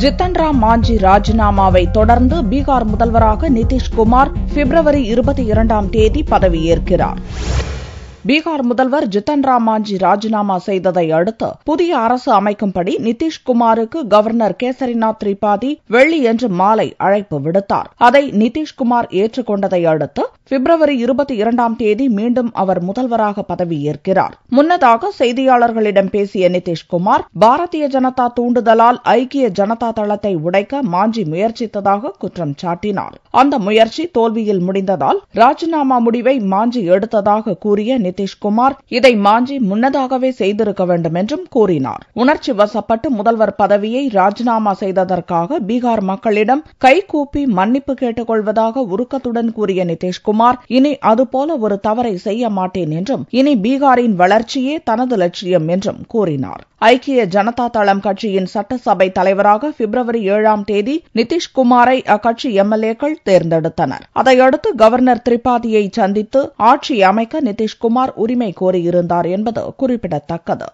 ஜித்தன் ராம் மாஞ்சி ராஜினாமாவை தொடர்ந்து பீகார் முதல்வராக நிதிஷ்குமார் பிப்ரவரி 22ஆம் தேதி பதவியேற்கிறார். பீகார் முதல்வர் ஜித்தன் ராம் மாஞ்சி ராஜினாமா செய்ததை அடுத்து புதிய அரசு அமைக்கும்படி நிதிஷ்குமாருக்கு கவர்னர் கேசரிநாத் திரிபாதி வெள்ளியன்று மாலை அழைப்பு விடுத்தார். அதை நிதிஷ்குமார் ஏற்றுக்கொண்டதை அடுத்து பிப்ரவரி 22ஆம் தேதி மீண்டும் அவர் முதல்வராக பதவியேற்கிறார். முன்னதாக செய்தியாளர்களிடம் பேசிய நிதிஷ்குமார், பாரதிய ஜனதா தூண்டுதலால் ஐக்கிய ஜனதா தளத்தை உடைக்க மாஞ்சி முயற்சித்ததாக குற்றம் சாட்டினார். அந்த முயற்சி தோல்வியில் முடிந்ததால் ராஜினாமா முடிவை மாஞ்சி எடுத்ததாக கூறிய நிதிஷ்குமார், இதை மாஞ்சி முன்னதாகவே செய்திருக்க வேண்டும் என்றும் கூறினார். உணர்ச்சி வசப்பட்டு முதல்வர் பதவியை ராஜினாமா செய்ததற்காக பீகார் மக்களிடம் கைகூப்பி மன்னிப்பு கேட்டுக் கொள்வதாக உருக்கத்துடன் கூறிய நிதிஷ்குமார், இனி அதுபோல ஒரு தவறை செய்ய மாட்டேன் என்றும், இனி பீகாரின் வளர்ச்சியே தனது லட்சியம் என்றும் கூறினார். ஐக்கிய ஜனதா தளம் கட்சியின் சட்டசபை தலைவராக பிப்ரவரி 7ஆம் தேதி நிதிஷ்குமாரை அக்கட்சி எம்எல்ஏக்கள் தேர்ந்தெடுத்தனர். அதையடுத்து கவர்னர் திரிபாதியை சந்தித்து ஆட்சி அமைக்க நிதிஷ்குமார் உரிமை கோரியிருந்தார் என்பது குறிப்பிடத்தக்கது.